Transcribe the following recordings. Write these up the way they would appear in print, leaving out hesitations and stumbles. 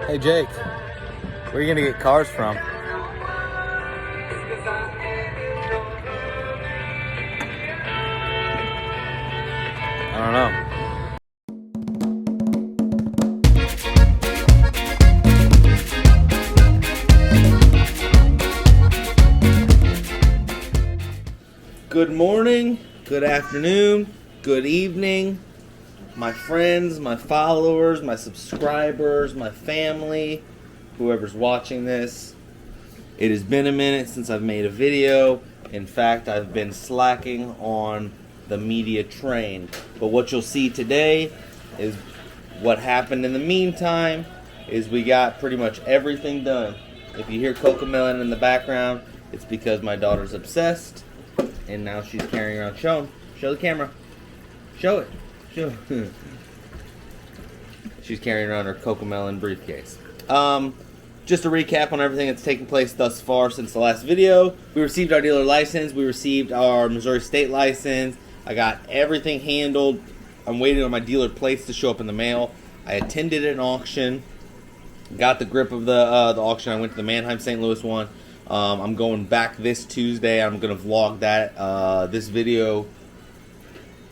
Hey Jake, where are you gonna get cars from? I don't know. Good morning, good afternoon, good evening, my friends, my followers, my subscribers, my family, whoever's watching this. It has been a minute since I've made a video. In fact, I've been slacking on the media train. But what you'll see today is what happened in the meantime is we got pretty much everything done. If you hear CoComelon in the background, it's because my daughter's obsessed. And now she's carrying around. Show the camera. Show it. She's carrying around her CoComelon briefcase. Just a recap on everything that's taken place thus far since the last video. We received our dealer license. We received our Missouri state license. I got everything handled. I'm waiting on my dealer plates to show up in the mail. I attended an auction. Got the grip of the auction. I went to the Mannheim St. Louis one. I'm going back this Tuesday. I'm going to vlog that. This video,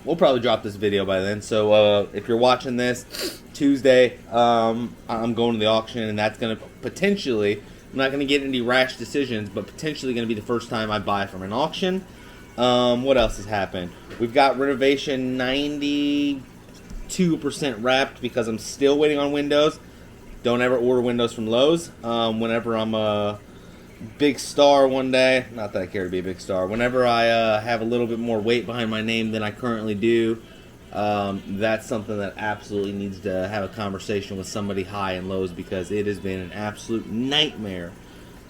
we'll probably drop this video by then. So if you're watching this Tuesday, I'm going to the auction, and that's going to potentially, I'm not going to get any rash decisions, but potentially going to be the first time I buy from an auction. What else has happened? We've got renovation 92% wrapped because I'm still waiting on windows. Don't ever order windows from Lowe's. Whenever I'm a big star one day, not that I care to be a big star, whenever I have a little bit more weight behind my name than I currently do, that's something that absolutely needs to have a conversation with somebody high in Lowe's, because it has been an absolute nightmare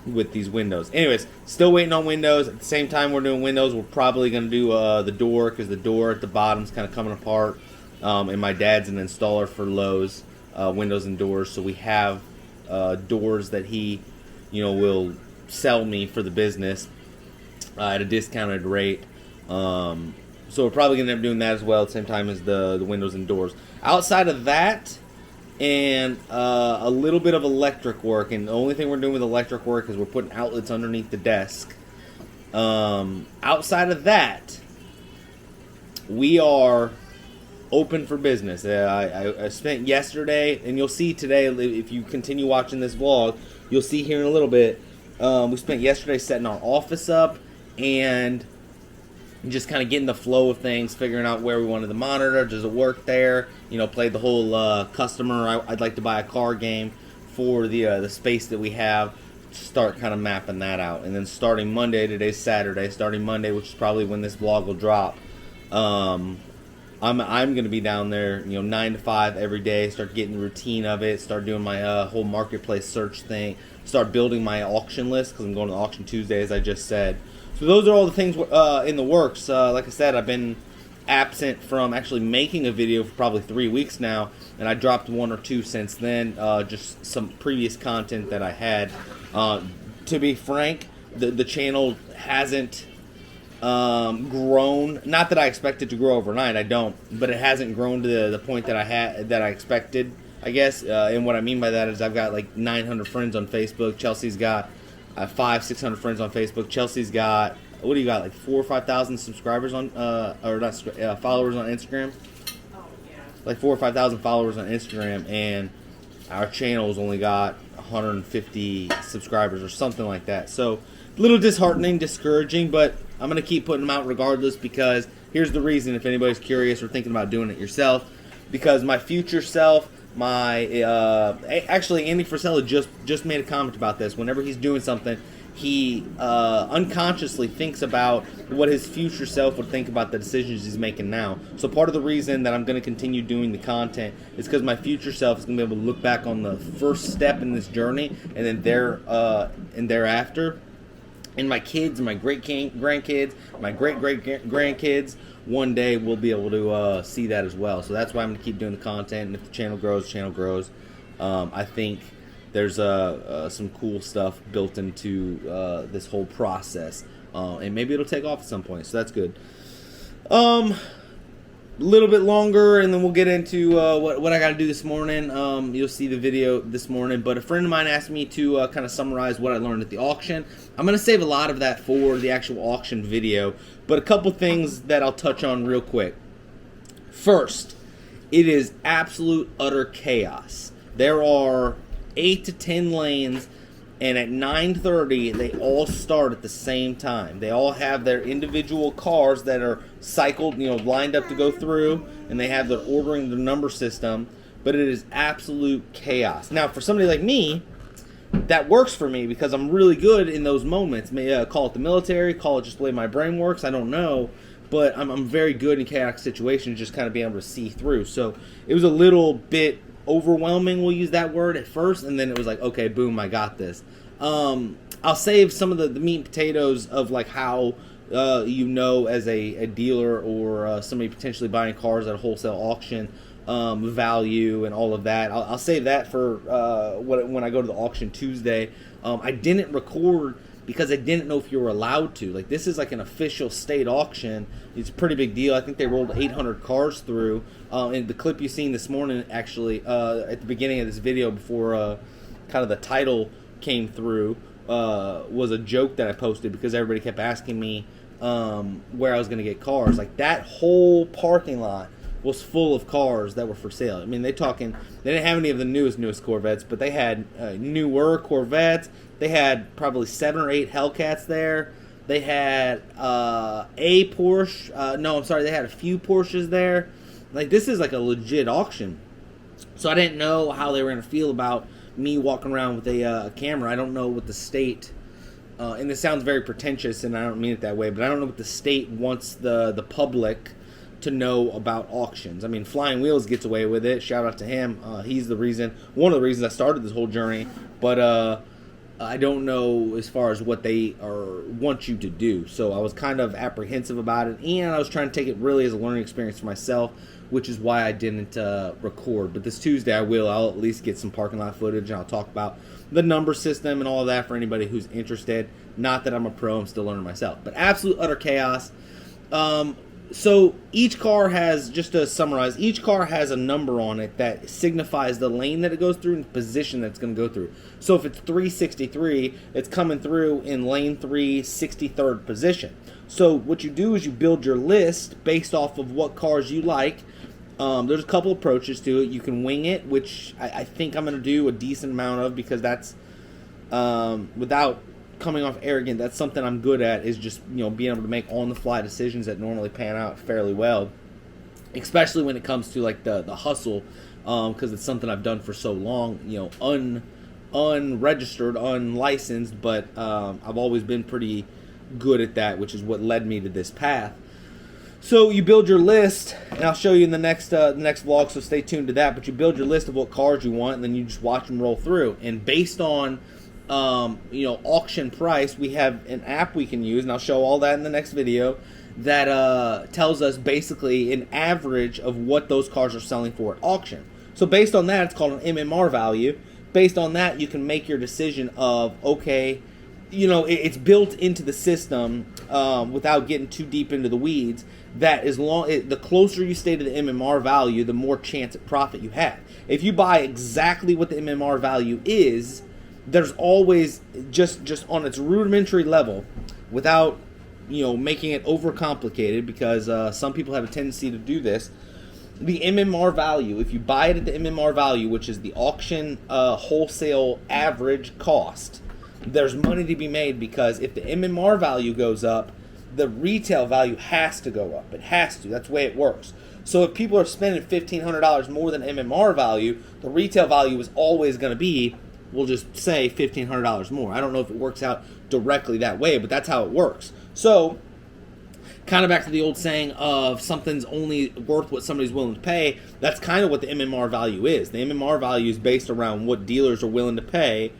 with these windows. Anyways, still waiting on windows. At the same time we're doing windows, we're probably going to do the door, because the door at the bottom is kind of coming apart, and my dad's an installer for Lowe's windows and doors, so we have doors that he will sell me for the business at a discounted rate. So we're probably going to end up doing that as well at the same time as the windows and doors. Outside of that, and a little bit of electric work, and the only thing we're doing with electric work is we're putting outlets underneath the desk. Outside of that, we are open for business. I spent yesterday, and you'll see today, if you continue watching this vlog, you'll see here in a little bit, we spent yesterday setting our office up and just kind of getting the flow of things, figuring out where we wanted the monitor, does it work there, played the whole customer, I'd like to buy a car game for the space that we have, start kind of mapping that out. And then starting Monday, today's Saturday, starting Monday, which is probably when this vlog will drop, I'm going to be down there, 9 to 5 every day, start getting the routine of it, start doing my whole marketplace search thing, start building my auction list, because I'm going to auction Tuesday, as I just said. So those are all the things in the works. Like I said, I've been absent from actually making a video for probably 3 weeks now, and I dropped 1 or 2 since then, just some previous content that I had. To be frank, the channel hasn't grown. Not that I expect it to grow overnight, I don't, but it hasn't grown to the point that I expected, I guess. And what I mean by that is I've got like 900 friends on Facebook. Chelsea's got 500-600 friends on Facebook. Chelsea's got, what do you got, like 4,000 or 5,000 subscribers on or not followers on Instagram? Like 4,000 or 5,000 followers on Instagram, and our channel's only got 150 subscribers or something like that. So a little disheartening, discouraging, but I'm going to keep putting them out regardless, because here's the reason, if anybody's curious or thinking about doing it yourself. Because my future self, actually Andy Frisella just made a comment about this. Whenever he's doing something, he unconsciously thinks about what his future self would think about the decisions he's making now. So part of the reason that I'm going to continue doing the content is because my future self is going to be able to look back on the first step in this journey, and then thereafter, and my kids, my great-grandkids, my great-great-grandkids, one day we'll be able to see that as well. So that's why I'm going to keep doing the content, and if the channel grows, I think there's some cool stuff built into this whole process, and maybe it'll take off at some point, so that's good. a little bit longer, and then we'll get into what I got to do this morning. You'll see the video this morning, but a friend of mine asked me to kind of summarize what I learned at the auction. I'm going to save a lot of that for the actual auction video, but a couple things that I'll touch on real quick. First, it is absolute utter chaos. There are 8 to 10 lanes, and at 9:30 they all start at the same time. They all have their individual cars that are cycled, lined up to go through, and they have their ordering the number system, but it is absolute chaos. Now, for somebody like me, that works for me because I'm really good in those moments. Call it the military, call it just the way my brain works, I don't know, but I'm very good in chaotic situations, just kind of being able to see through. So it was a little bit overwhelming, we'll use that word at first, and then it was like, okay, boom, I got this. I'll save some of the meat and potatoes of like how as a dealer or somebody potentially buying cars at a wholesale auction, value and all of that. I'll save that for when I go to the auction Tuesday. I didn't record because I didn't know if you were allowed to. Like, this is like an official state auction. It's a pretty big deal. I think they rolled 800 cars through. And the clip you seen this morning, actually, at the beginning of this video before kind of the title came through, was a joke that I posted because everybody kept asking me where I was going to get cars. Like, that whole parking lot was full of cars that were for sale. I mean, they didn't have any of the newest Corvettes, but they had newer Corvettes. They had probably 7 or 8 Hellcats there. They had a Porsche. They had a few Porsches there. Like, this is like a legit auction. So I didn't know how they were going to feel about me walking around with a camera. I don't know what the state, and this sounds very pretentious, and I don't mean it that way, but I don't know what the state wants the public to know about auctions. I mean, Flying Wheels gets away with it. Shout out to him. He's one of the reasons I started this whole journey. But I don't know as far as what they want you to do. So I was kind of apprehensive about it, and I was trying to take it really as a learning experience for myself, which is why I didn't record. But this Tuesday I'll at least get some parking lot footage, and I'll talk about the number system and all of that for anybody who's interested. Not that I'm a pro, I'm still learning myself. But absolute utter chaos. So each car has, just to summarize, each car has a number on it that signifies the lane that it goes through and the position that it's going to go through. So if it's 363, it's coming through in lane 3, 63rd position. So what you do is you build your list based off of what cars you like. There's a couple approaches to it. You can wing it, which I think I'm going to do a decent amount of, because that's, without coming off arrogant, that's something I'm good at, is just being able to make on the fly decisions that normally pan out fairly well, especially when it comes to like the hustle, because it's something I've done for so long, unregistered, unlicensed, but I've always been pretty good at that, which is what led me to this path. So you build your list, and I'll show you in the next vlog, so stay tuned to that. But you build your list of what cars you want, and then you just watch them roll through. And based on auction price, we have an app we can use, and I'll show all that in the next video, that tells us basically an average of what those cars are selling for at auction. So based on that, it's called an MMR value. Based on that, you can make your decision of, okay, it's built into the system, without getting too deep into the weeds, that the closer you stay to the MMR value, the more chance at profit you have. If you buy exactly what the MMR value is, there's always, just on its rudimentary level, without making it overcomplicated, because some people have a tendency to do this, the MMR value, if you buy it at the MMR value, which is the auction wholesale average cost, there's money to be made, because if the MMR value goes up, the retail value has to go up. It has to. That's the way it works. So if people are spending $1,500 more than MMR value, the retail value is always going to be, we'll just say, $1,500 more. I don't know if it works out directly that way, but that's how it works. So, kind of back to the old saying of something's only worth what somebody's willing to pay, that's kind of what the MMR value is. The MMR value is based around what dealers are willing to pay,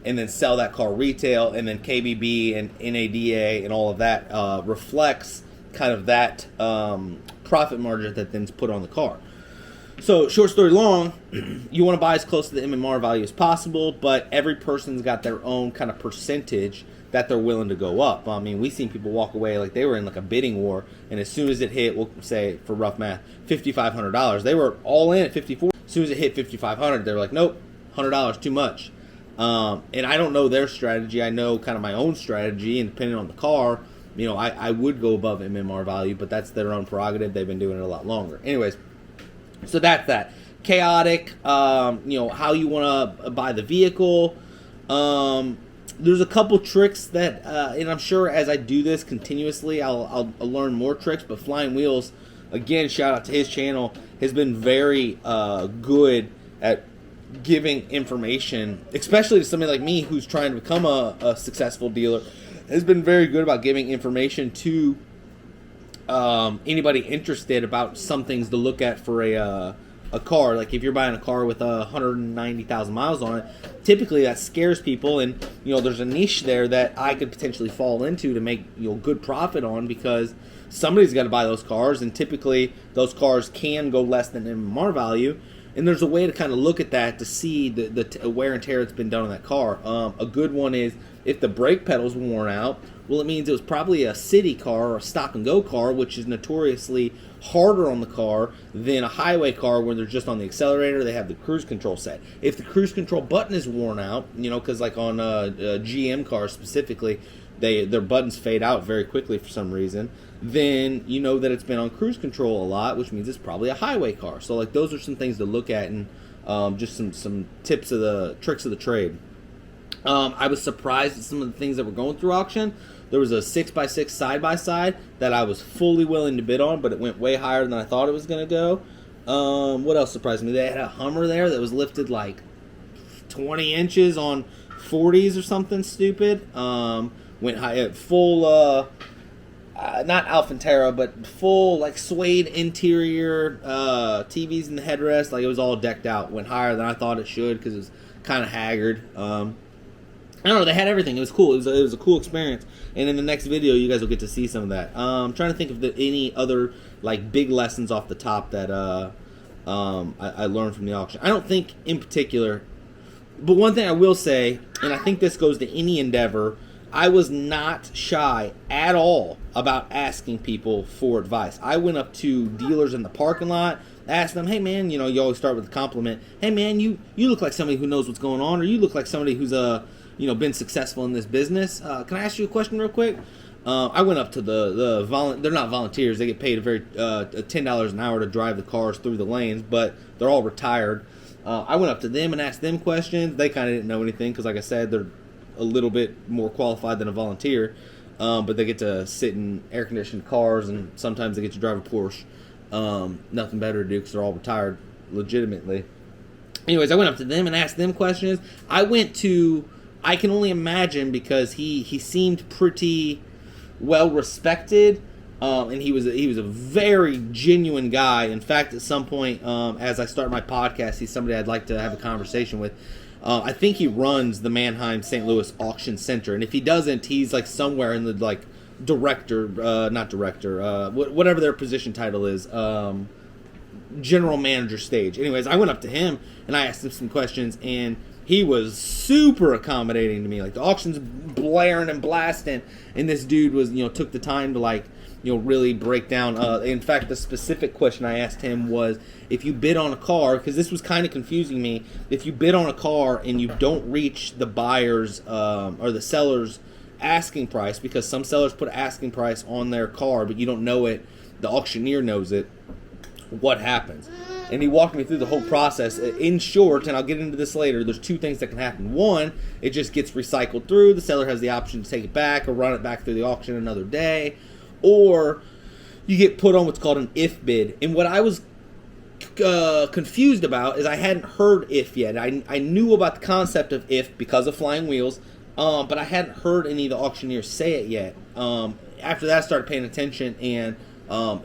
and then sell that car retail, and then KBB and NADA and all of that reflects kind of that profit margin that then's put on the car. So, short story long, you want to buy as close to the MMR value as possible, but every person's got their own kind of percentage that they're willing to go up. I mean, we've seen people walk away like they were in like a bidding war, and as soon as it hit, we'll say for rough math, $5,500, they were all in at 54. As soon as it hit 5,500, they were like, nope, $100 too much. And I don't know their strategy. I know kind of my own strategy, and depending on the car, you know, I would go above MMR value, but that's their own prerogative. They've been doing it a lot longer. Anyways, so that's that. Chaotic, you know, how you want to buy the vehicle. There's a couple tricks that, and I'm sure as I do this continuously, I'll learn more tricks, but Flying Wheels, again, shout out to his channel, has been very good at giving information, especially to somebody like me who's trying to become a successful dealer, has been very good about giving information to anybody interested about some things to look at for a car. Like if you're buying a car with 190,000 miles on it, typically that scares people, and you know there's a niche there that I could potentially fall into to make, you know, good profit on, because somebody's got to buy those cars, and typically those cars can go less than MMR value. And there's a way to kind of look at that to see the wear and tear that's been done on that car. A good one is if the brake pedal's worn out, well, it means it was probably a city car or a stop-and-go car, which is notoriously harder on the car than a highway car where they're just on the accelerator, they have the cruise control set. If the cruise control button is worn out, you know, because like on GM cars specifically, their buttons fade out very quickly for some reason, then you know that it's been on cruise control a lot, which means it's probably a highway car. So like those are some things to look at, and just some tricks of the trade. I was surprised at some of the things that were going through auction. There was a 6x6 side-by-side that I was fully willing to bid on, but it went way higher than I thought it was going to go. What else surprised me? They had a Hummer there that was lifted like 20 inches on 40s or something stupid. Went high at full, not Alcantara, but full like suede interior, TVs in the headrest. Like it was all decked out. Went higher than I thought it should because it was kind of haggard. I don't know, they had everything. It was cool. It was a cool experience. And in the next video, you guys will get to see some of that. I'm trying to think of any other like big lessons off the top that I learned from the auction. I don't think in particular, but one thing I will say, and I think this goes to any endeavor, I was not shy at all about asking people for advice. I went up to dealers in the parking lot, asked them, hey man, you know, you always start with a compliment. Hey man, you look like somebody who knows what's going on, or you look like somebody who's been successful in this business. Can I ask you a question real quick? I went up to they're not volunteers. They get paid $10 an hour to drive the cars through the lanes, but they're all retired. I went up to them and asked them questions. They kind of didn't know anything because, like I said, they're a little bit more qualified than a volunteer. But they get to sit in air-conditioned cars, and sometimes they get to drive a Porsche. Nothing better to do because they're all retired legitimately. Anyways, I went up to them and asked them questions. I can only imagine, because he seemed pretty well respected, and he was a very genuine guy. In fact, at some point, as I start my podcast, he's somebody I'd like to have a conversation with. I think he runs the Mannheim St. Louis Auction Center, and if he doesn't, he's like somewhere in the like whatever their position title is, general manager stage. Anyways, I went up to him and I asked him some questions, and he was super accommodating to me. Like the auction's blaring and blasting, and this dude was, took the time to really break down. In fact, the specific question I asked him was, if you bid on a car, because this was kind of confusing me, if you bid on a car and you don't reach the buyer's or the seller's asking price, because some sellers put asking price on their car, but you don't know it, the auctioneer knows it, what happens? And he walked me through the whole process. In short, and I'll get into this later, there's two things that can happen. One, it just gets recycled through. The seller has the option to take it back or run it back through the auction another day. Or you get put on what's called an if bid. And what I was confused about is I hadn't heard if yet. I knew about the concept of if because of Flying Wheels, but I hadn't heard any of the auctioneers say it yet. After that, I started paying attention, and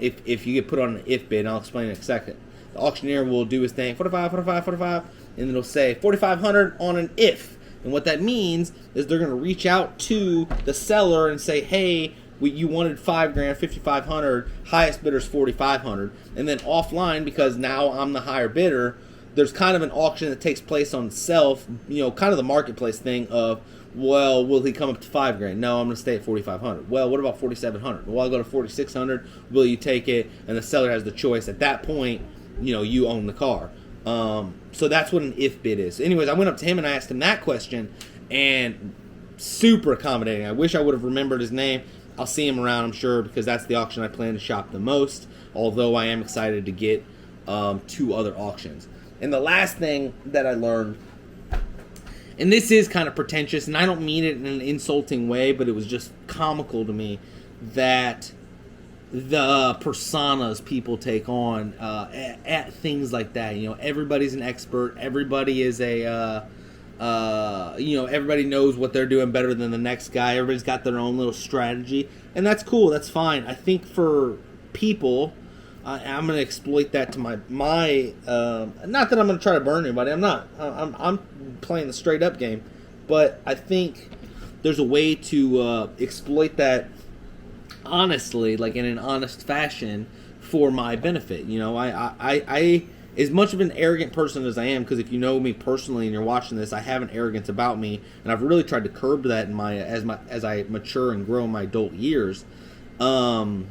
if you get put on an if bid, and I'll explain in a second, the auctioneer will do his thing, 45, 45, 45, and then it'll say 4,500 on an if. And what that means is they're going to reach out to the seller and say, hey, you wanted 5 grand, 5,500, highest bidder's 4,500, and then offline, because now I'm the higher bidder, there's kind of an auction that takes place on itself, kind of the marketplace thing of, well, will he come up to 5 grand? No, I'm going to stay at 4,500. Well, what about 4,700? Well, I'll go to 4,600. Will you take it? And the seller has the choice. At that point, you own the car. So that's what an if bid is. Anyways, I went up to him and I asked him that question, and super accommodating. I wish I would have remembered his name. I'll see him around, I'm sure, because that's the auction I plan to shop the most, although I am excited to get 2 other auctions. And the last thing that I learned, and this is kind of pretentious, and I don't mean it in an insulting way, but it was just comical to me, that the personas people take on at things like that. Everybody's an expert. Everybody is everybody knows what they're doing better than the next guy. Everybody's got their own little strategy, and that's cool. That's fine. I think for people, I'm going to exploit that to my not that I'm going to try to burn anybody. I'm not. I'm playing the straight up game, but I think there's a way to exploit that honestly, like in an honest fashion, for my benefit. I as much of an arrogant person as I am, because if you know me personally and you're watching this, I have an arrogance about me, and I've really tried to curb that in as I mature and grow in my adult years. I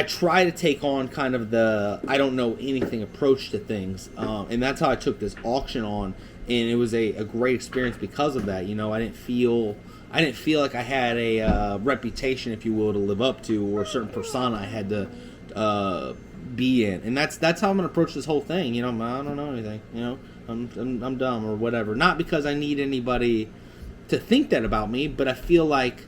try to take on kind of the I don't know anything approach to things, and that's how I took this auction on, and it was a great experience because of that. I didn't feel like I had a reputation, if you will, to live up to, or a certain persona I had to be in, and that's how I'm gonna approach this whole thing. I don't know anything. I'm dumb or whatever. Not because I need anybody to think that about me, but I feel like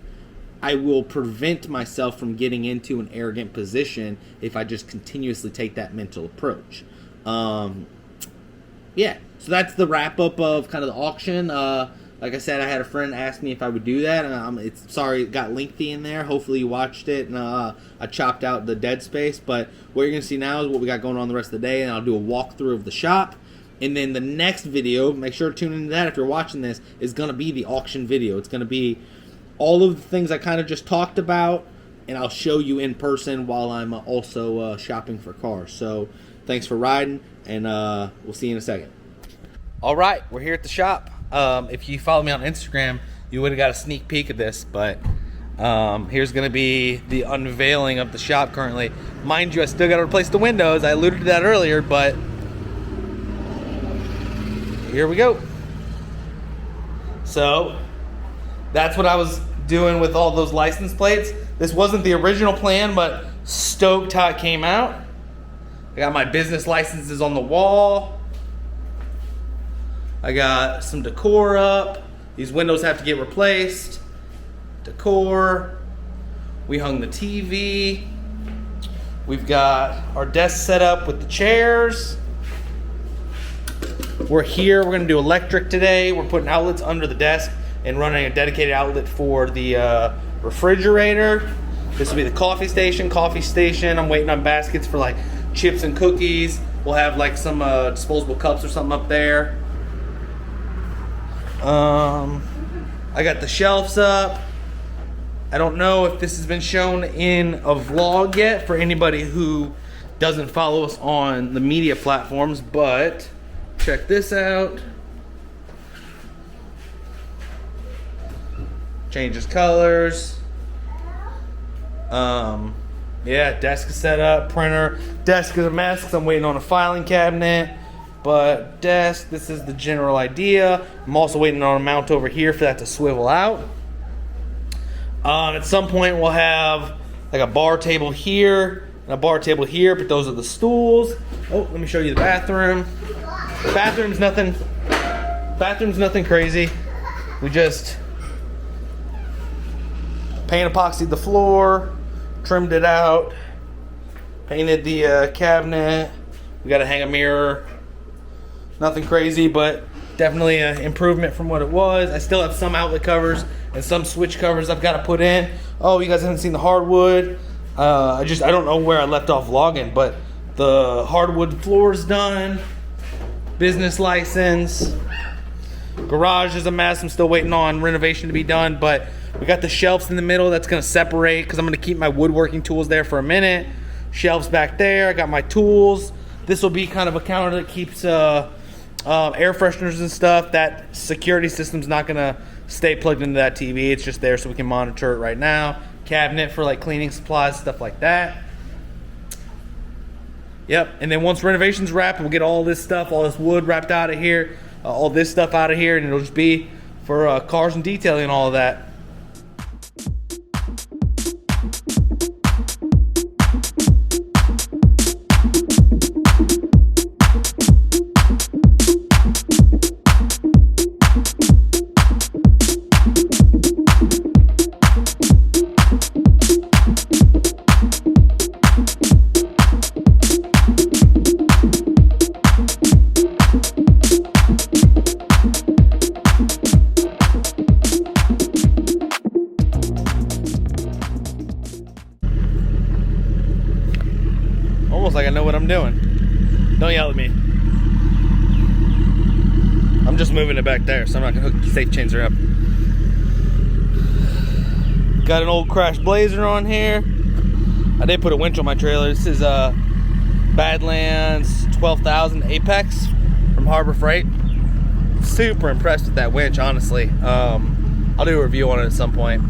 I will prevent myself from getting into an arrogant position if I just continuously take that mental approach. Yeah, so that's the wrap-up of kind of the auction. Like I said, I had a friend ask me if I would do that, and it got lengthy in there. Hopefully you watched it, and I chopped out the dead space. But what you're going to see now is what we got going on the rest of the day, and I'll do a walkthrough of the shop. And then the next video, make sure to tune into that if you're watching this, is going to be the auction video. It's going to be all of the things I kind of just talked about, and I'll show you in person while I'm also shopping for cars. So thanks for riding, and we'll see you in a second. All right, we're here at the shop. If you follow me on Instagram, you would have got a sneak peek of this, but here's going to be the unveiling of the shop currently. Mind you, I still got to replace the windows. I alluded to that earlier, but here we go. So that's what I was doing with all those license plates. This wasn't the original plan, but stoked how it came out. I got my business licenses on the wall. I got some decor up. These windows have to get replaced. Decor. We hung the TV. We've got our desk set up with the chairs. We're here. We're going to do electric today. We're putting outlets under the desk and running a dedicated outlet for the refrigerator. This will be the coffee station. I'm waiting on baskets for like chips and cookies. We'll have like some disposable cups or something up there. I got the shelves up. I don't know if this has been shown in a vlog yet for anybody who doesn't follow us on the media platforms, but check this out. Changes colors. Yeah, desk is set up, printer. Desk is a mess because I'm waiting on a filing cabinet. But desk, this is the general idea. I'm also waiting on a mount over here for that to swivel out. At some point we'll have like a bar table here and a bar table here, but those are the stools. Oh, let me show you the bathroom. Bathroom's nothing crazy. We just paint epoxied the floor, trimmed it out, painted the cabinet. We got to hang a mirror. Nothing crazy, but definitely an improvement from what it was. I still have some outlet covers and some switch covers I've got to put in. Oh, you guys haven't seen the hardwood. I don't know where I left off vlogging, but the hardwood floor is done. Business license. Garage is a mess. I'm still waiting on renovation to be done, but we got the shelves in the middle that's going to separate because I'm going to keep my woodworking tools there for a minute. Shelves back there. I got my tools. This will be kind of a counter that keeps air fresheners and stuff. That security system's not going to stay plugged into that TV. It's just there so we can monitor it right now. Cabinet for like cleaning supplies, stuff like that. Yep, and then once renovation's wrapped, we'll get all this stuff, all this wood wrapped out of here, all this stuff out of here, and it'll just be for cars and detailing and all of that. Almost like I know what I'm doing. Don't yell at me. I'm just moving it back there, so I'm not gonna hook the safe chains up. Got an old crashed Blazer on here. I did put a winch on my trailer. This is Badlands 12,000 Apex from Harbor Freight. Super impressed with that winch, honestly. I'll do a review on it at some point.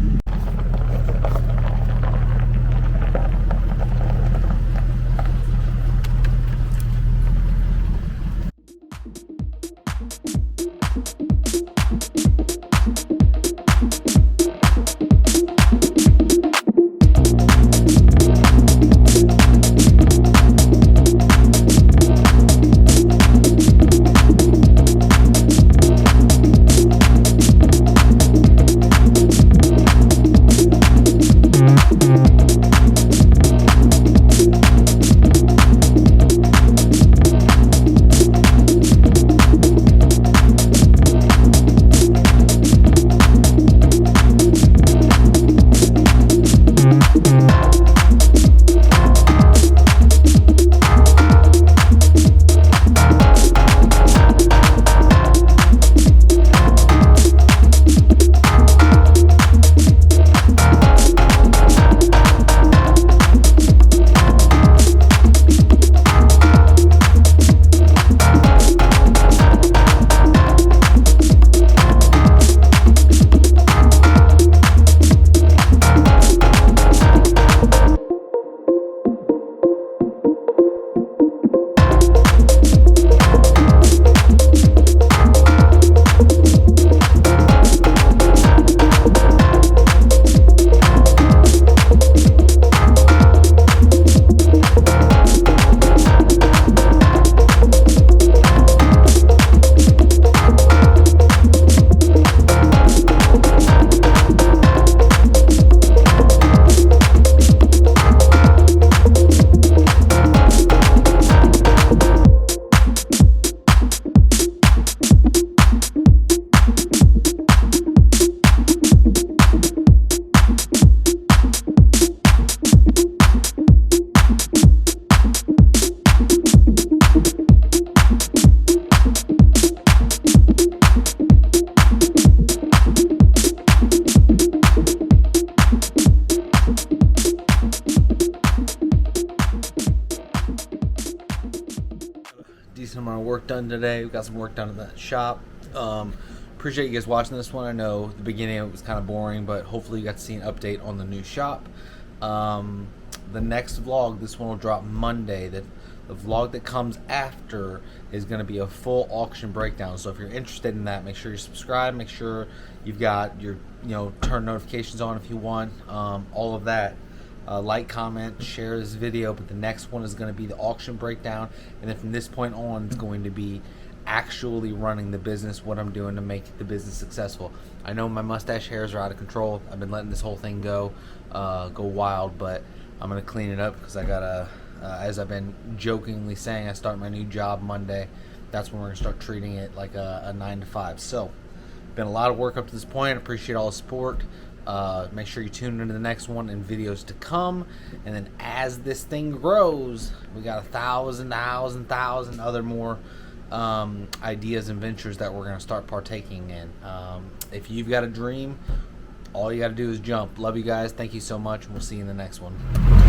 Decent amount of work done today. We've got some work done in the shop. Appreciate you guys watching this one. I know the beginning it was kind of boring, but hopefully you got to see an update on the new shop. The next vlog, this one will drop Monday. The vlog that comes after is going to be a full auction breakdown. So if you're interested in that, make sure you subscribe. Make sure you've got your, turn notifications on if you want. All of that. Like, comment, share this video, but the next one is going to be the auction breakdown, and then from this point on it's going to be actually running the business, what I'm doing to make the business successful. I know my mustache hairs are out of control. I've been letting this whole thing go wild, but I'm going to clean it up because I got to, as I've been jokingly saying, I start my new job Monday. That's when we're going to start treating it like a 9 to 5. So, been a lot of work up to this point. I appreciate all the support. Make sure you tune into the next one and videos to come, and then as this thing grows, we got 1,000 other more ideas and ventures that we're going to start partaking in. If you've got a dream, all you got to do is jump. Love you guys. Thank you so much, and we'll see you in the next one.